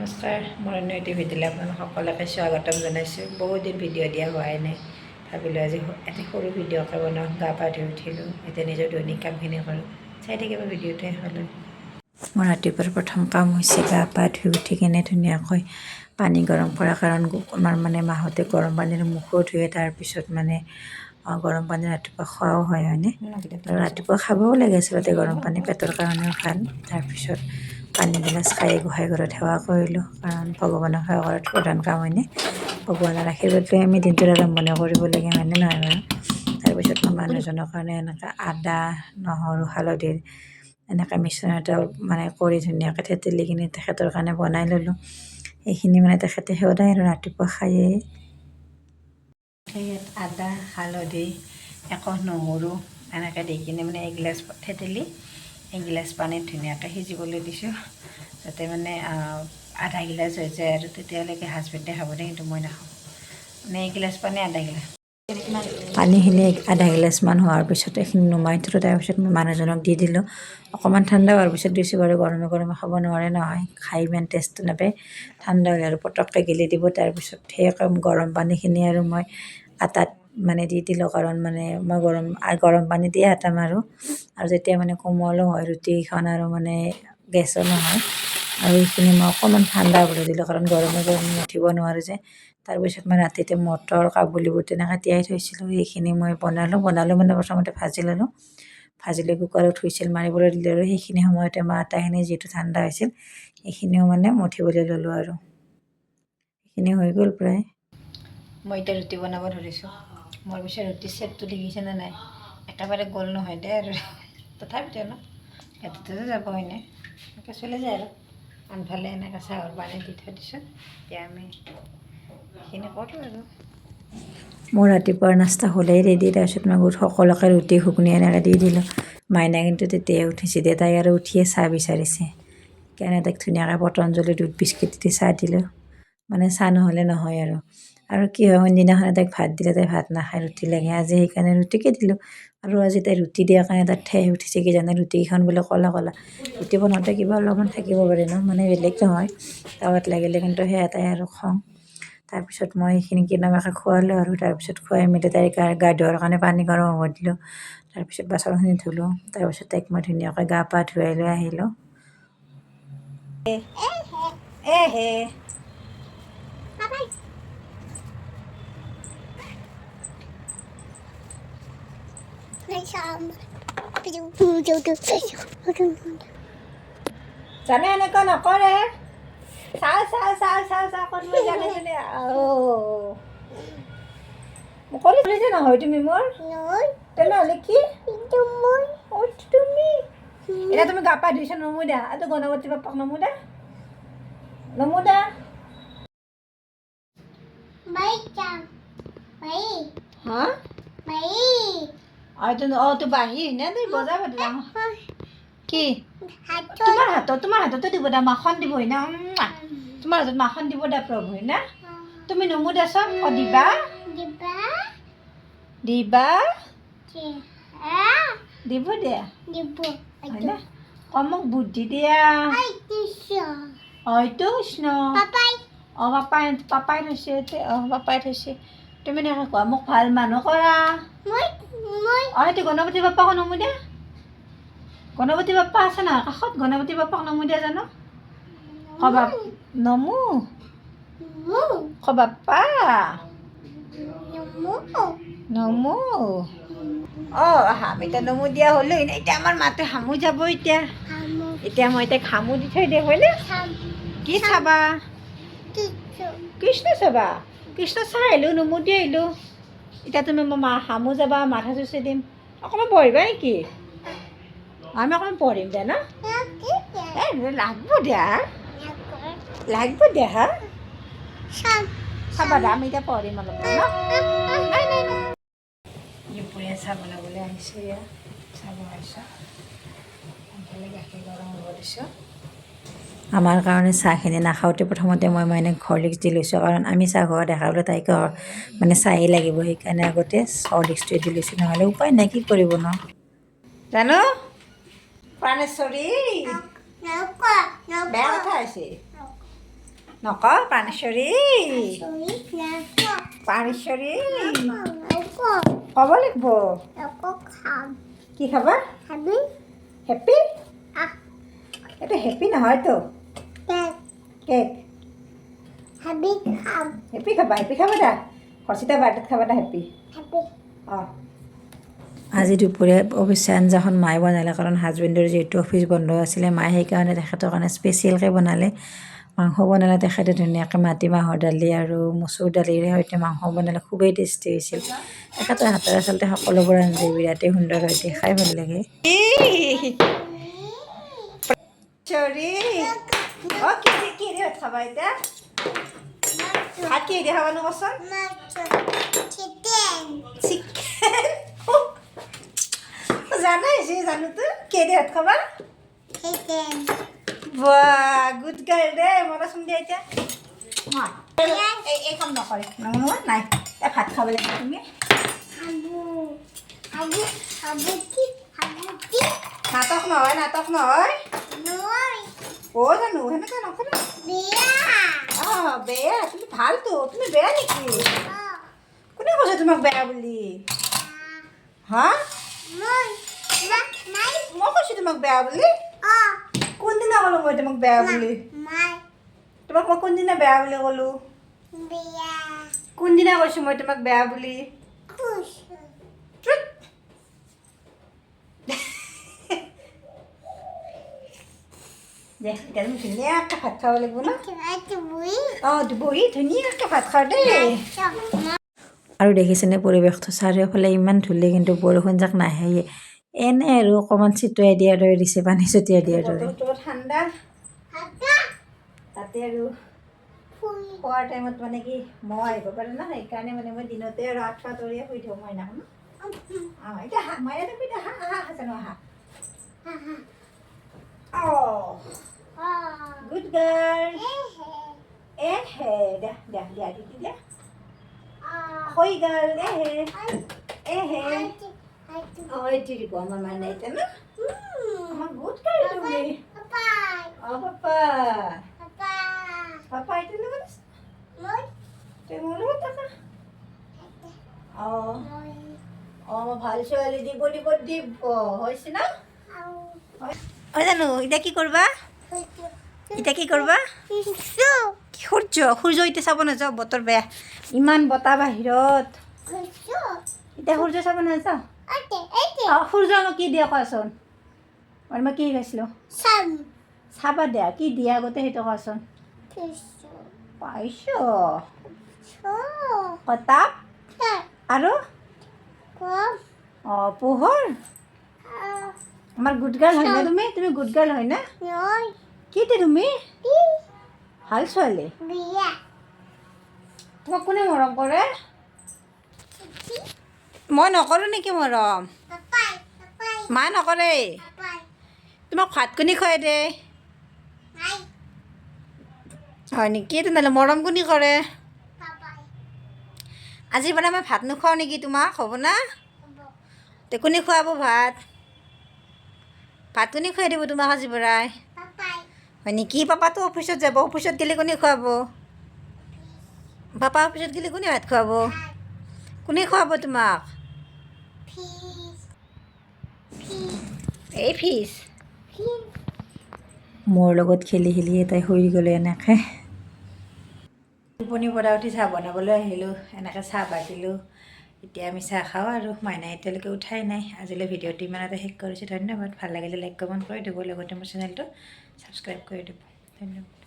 নমস্কাৰ, মোৰ অন্য এটি ভিডিঅ'লৈ আপোনালোক সকলোকে স্বাগতম জনাইছোঁ। বহুত দিন ভিডিঅ' দিয়া হোৱাই নাই, ভাবিলোঁ আজি এটি সৰু ভিডিঅ'কে বনাওঁ। গা পা ধুই উঠিলোঁ, এতিয়া নিজৰ দৈনিক কামখিনি কৰোঁ, চাই থাকিব ভিডিঅ'টোৱে হ'লে। মোৰ ৰাতিপুৱাৰ প্ৰথম কাম হৈছে গা পা ধুই উঠি কিনে ধুনীয়াকৈ পানী গৰম কৰা, কাৰণ আমাৰ মাহঁতে গৰম পানীৰে মুখো ধুৱে, তাৰপিছত গৰম পানী ৰাতিপুৱা খোৱাও হয়নে, আৰু ৰাতিপুৱা খাবও লাগে আচলতে গৰম পানী, পেটৰ কাৰণেও ভাল। তাৰপিছত পানীগিলাচ খাই গোহাঁই ঘৰত সেৱা কৰিলোঁ, কাৰণ ভগৱানক সেৱা কৰাটো প্ৰধান কাম হয়নে। ভগৱানৰ আশীৰ্বাদ লৈ আমি দিনটোৰ আৰম্ভণি কৰিব লাগে হয়নে নহয় বাৰু। তাৰপিছত মই মানুহজনৰ কাৰণে এনেকৈ আদা, নহৰু, হালধিৰ এনেকৈ মিশ্ৰণ এটা কৰি ধুনীয়াকৈ থেতেলি কিনে তেখেতৰ কাৰণে বনাই ল'লোঁ। সেইখিনি তেখেতে সদায় আৰু ৰাতিপুৱা খায়েই। ইয়াত আদা, হালধি, একোহ নহৰু এনেকৈ দি কিনে এগিলাচ থেতেলি এগিলাচ পানীত ধুনীয়াকৈ সিজিবলৈ দিছোঁ, যাতে আধা গিলাচ হৈ যায়, আৰু তেতিয়ালৈকে হাজবেণ্ডে খাব দে, কিন্তু মই নাখাওঁ। এগিলাচ পানী আধা গিলাচ পানীখিনি আধা গিলাচমান হোৱাৰ পিছত এইখিনি নুমাই থলোঁ। তাৰপিছত মই মানুহজনক দি দিলোঁ। অকণমান ঠাণ্ডা হোৱাৰ পিছত দিছোঁ বাৰু, গৰমে গৰমে খাব নোৱাৰে নহয়, খাই ইমান টেষ্টটো নাপায়। ঠাণ্ডা হ'লে আৰু পটককৈ গিলি দিব। তাৰপিছত সেই গৰম পানীখিনি আৰু মই আটাত দি দিলোঁ, কাৰণ মই গৰম পানী দিয়ে আটা মাৰোঁ, আৰু যেতিয়া কোমলো হয় ৰুটিখন, আৰু গেছো নহয়। আৰু এইখিনি মই অকণমান ঠাণ্ডা হ'বলৈ দিলোঁ, কাৰণ গৰমে গৰমে উঠিব নোৱাৰোঁ যে। তাৰপিছত মই ৰাতিতে মটৰ, কাবুলী বুট তেনেকৈ তিয়াই থৈছিলোঁ, সেইখিনি মই বনালোঁ প্ৰথমতে ভাজি ল'লোঁ। ভাজি লৈ কুকাৰত হুইচেল মাৰিবলৈ দিলোঁ, আৰু সেইখিনি সময়তে মই আটাখিনি যিহেতু ঠাণ্ডা হৈছিল, সেইখিনিও মঠিবলৈ ল'লোঁ, আৰু সেইখিনি হৈ গ'ল প্ৰায়। মই এতিয়া ৰুটি বনাব ধৰিছোঁ। মোৰ পিছত ৰুটিৰ চেপটো দেখিছেনে নাই, একেবাৰে গোল নহয় দে, আৰু তথাপিতো সেইটোতো যাব হয়নে, এনেকৈ চলি যায়। আৰু আনফালে এনেকৈ চাহৰ পানী দি থৈ দিছোঁ, এতিয়া আমি সেইখিনি কৰোঁ। আৰু মোৰ ৰাতিপুৱাৰ নাস্তা হ'লেই ৰেডি। তাৰপিছত মই সকলোকে ৰুটি ঘুগুনি এনেকৈ দি দিলোঁ। মাইনা কিন্তু তেতিয়াই উঠিছে দে, তাই আৰু উঠিয়ে চাহ বিচাৰিছে, সেইকাৰণে তাইক ধুনীয়াকৈ পতঞ্জলি দুধ বিস্কুট দি চাহ দিলোঁ। চাহ নহ'লে নহয়, আৰু কি হয়, অইনদিনাখনে তাইক ভাত দিলে তাই ভাত নাখায়, ৰুটি লাগে। আজি সেইকাৰণে ৰুটিকে দিলোঁ, আৰু আজি তাই ৰুটি দিয়াৰ কাৰণে তাত ঠেহ উঠিছে, কি জানে, ৰুটিকেইখন বোলে ক'লা ক'লা। ৰুটি বনাওঁতে কিবা অলপমান থাকিব পাৰে ন, বেলেগ নহয়, তাৱাত লাগিলে কিন্তু সেয়া তাই আৰু খং। তাৰপিছত মই সেইখিনি কেনেবাকৈ খোৱালোঁ, আৰু তাৰপিছত খুৱাই মেলি তাইক গা ধোৱাৰ কাৰণে পানী গৰম হ'ব দিলোঁ। তাৰপিছত বাচনখিনি ধুলোঁ, তাৰপিছত তাইক মই ধুনীয়াকৈ গা পা ধুৱাই লৈ আহিলোঁ। জানে এনেকুৱা নকৰে, চাওঁ চাওঁ চাওঁ চাওঁ চাওঁ কৰিব জানে জানে। মুকলি কৰিছে নহয় তুমি মোৰ, তেনেহ'লে কি তুমি এতিয়া তুমি গা পা ধুইছা, নমো দা, এইটো গণপতি বাপ্পাক নমো দা, নমো দা। হা তো বাহি নে তুই বজাৰ কি তোমাৰ হাততো দিব দা, মাখন দিব না, তোমাৰ হাতত মাখন দিব দা প্ৰভু না। তুমি নমো দেচোন, দিবা দিবা দিব দিয়া হয়নে, মোক বুদ্ধি দিয়া হয়তো কৃষ্ণ। পাপাই থৈছে, পাপাই থৈছে। তুমি এনেকৈ কোৱা, মোক ভাল মানুহ কৰা। সেইটো গণপতি বাপ্পাকো নমো দিয়া, গণপতি বাপ্পা আছে নহয় কাষত, গণপতি বাপ্পাক নমো দিয়া জানো, কবা নমো, বাপ্পা নমো। আমি এতিয়া নমো দিয়া হ'লো, এতিয়া আমাৰ মাতে হামু যাব। এতিয়া মই তাইক হামু দি থৈ দিওঁ হয়নে। কি চাবা, কৃষ্ণ চাবা, কৃষ্ণ চাই আহিলোঁ, নমো দি আহিলোঁ। এতিয়া তুমি হামু যাবা, মাথা চুচি দিম, অকণমান পঢ়িবা নেকি, আমি অকণমান পঢ়িম দে ন, লাগব দিয়া, লাগব দিয়া, হা চাবা দে, আমি এতিয়া পঢ়িম অলপমান ন। দুপৰীয়া চাহ বনাবলৈ আহিছোঁ, ইয়াত চাহ বনাইছোঁ, গাখীৰ গৰম হ'ব দিছোঁ। আমাৰ কাৰণে চাহখিনি নাখাওঁতে প্ৰথমতে মই হৰলিক্স দি লৈছোঁ, কাৰণ আমি চাহ খোৱা দেখা পালে তাইক চাহেই লাগিব, সেইকাৰণে আগতে হৰলিক্সটোৱে দি লৈছোঁ, নহ'লে উপায় নাই, কি কৰিব ন জানো। প্ৰাণেশ্বৰী বেয়া কথা হৈছে, নক প্ৰাণেশ্বৰী প্ৰাণেশ্বৰী ক'ব লাগিব কি খাবা হেপী এইটো হেপী নহয়তো কেক হেপী খাবা দা হৰ্ষিতা বাৰ্থডেত খাবা দা হেপী অঁ আজি দুপৰীয়া অৱশ্যে আঞ্জাখন মায়ে বনালে কাৰণ হাজবেণ্ডৰ যিহেতু অফিচ বন্ধ আছিলে মায়ে সেইকাৰণে তেখেতৰ কাৰণে স্পেচিয়েলকৈ বনালে মাংস বনালে তেখেতে ধুনীয়াকৈ মাটিমাহৰ দালি আৰু মচুৰ দালিৰে সৈতে মাংস বনালে খুবেই টেষ্টি হৈছিল তেখেতৰ হাতৰ আচলতে সকলোবোৰ আঞ্জাই বিৰাটেই সুন্দৰ হয় খাই ভাল লাগে খাবা এতিয়া ভাত কি দিয়া খাবানো কচোন চিকেন জানাইছে জানোতো কে দিয়ে ভাত খাবা বাহ গুড গাৰ্ল দে মৰাচোন দিয়া এতিয়া এই কাম নকৰে নাই ভাত খাব লাগিব তুমি নাটক নহয় অ' জানো সেনেকৈ নকৰে অঁ বেয়া তুমি ভালতো তুমি বেয়া নেকি কোনে কৈছে তোমাক বেয়া বুলি হা মই কৈছোঁ তোমাক বেয়া বুলি কোনদিনা ক'লো মই তোমাক বেয়া বুলি তোমাক মই কোনদিনা বেয়া বুলি ক'লোঁ কোনদিনা কৈছোঁ মই তোমাক বেয়া বুলি দে এতিয়া তুমি ধুনীয়াকৈ ভাত খাব লাগিব ন অঁ বহি ধুনীয়াকৈ ভাত খাওঁ দেই আৰু দেখিছেনে পৰিৱেশটো চাৰিওফালে ইমান ধূলি কিন্তু বৰষুণ যাক নাহেয়ে এনে আৰু অকণমান ছিটিয়াই দিয়াৰ দৰে দিছে পানী ছটিয়াই দিয়াৰ দৰে ঠাণ্ডা তাতে আৰু খোৱাৰ টাইমত মানে কি মহ আহিব পাৰে ন সেইকাৰণে মানে মই দিনতে আৰু আঠুৱা তৰিয়ে শুই থাকোঁ মই নাহোঁ অঁ এতিয়া মই এতিয়া জানো অঁ গুড গাৰ্ল দিয়া হৈ গাৰ্ল অঁ এইটো দিব আমাৰ মানে এতিয়া ন আমাৰ গুড গাৰ্ল তুমি অঁ পাপা এইটো লগত তুমি মোৰ লগত থাকা অঁ মই ভাল ছোৱালী দিব হৈছে ন হয় জানো এতিয়া কি কৰিবা সূৰ্য এতিয়া চাব নাযাওঁ বতৰ বেয়া ইমান বতাহ বাহিৰত এতিয়া সূৰ্য চাব নাযাওঁ সূৰ্য আমাক কি দিয়া কোৱাচোন মই কি খাইছিলোঁ চাবা দিয়া কি দিয়া আগতে সেইটো কোৱাচোন পাইছ কতাপ আৰু অঁ পোহৰ আমাৰ গুড গাৰ্ল হয় না তুমি গুড গাৰ্ল হয় না কি তুমি ভাল ছোৱালী তোমাক কোনে মৰম কৰে মই নকৰোঁ নেকি মৰম মায়ে নকৰে তোমাক ভাত কোনে খুৱাই দে হয় নেকি তেনেহ'লে মৰম কোনে কৰে আজিৰ পৰা মই ভাত নোখোৱাওঁ নেকি তোমাক হ'ব না তে কোনে খুৱাব ভাত কোনে খুৱাই দিব তোমাক আজিৰ পৰাই হয় নেকি পাপাতো অফিচত যাব অফিচত গ'লে কোনে খুৱাব পাপা অফিচত গ'লে কোনে ভাত খুৱাব কোনে খুৱাব তোমাক এই ফিজ মোৰ লগত খেলি তাই শুই গ'লে এনেকৈ টোপনিৰ পৰা উঠি চাহ বনাবলৈ আহিলোঁ এনেকৈ চাহ বাকিলোঁ এতিয়া আমি চাহ খাওঁ আৰু মাইনাই এতিয়ালৈকে উঠাই নাই আজিলৈ ভিডিঅ'টো ইমানতে শেষ কৰিছোঁ ধন্যবাদ ভাল লাগিলে লাইক কমেণ্ট কৰি দিব লগতে মোৰ চেনেলটো ছাবস্ক্ৰাইব কৰি দিব ধন্যবাদ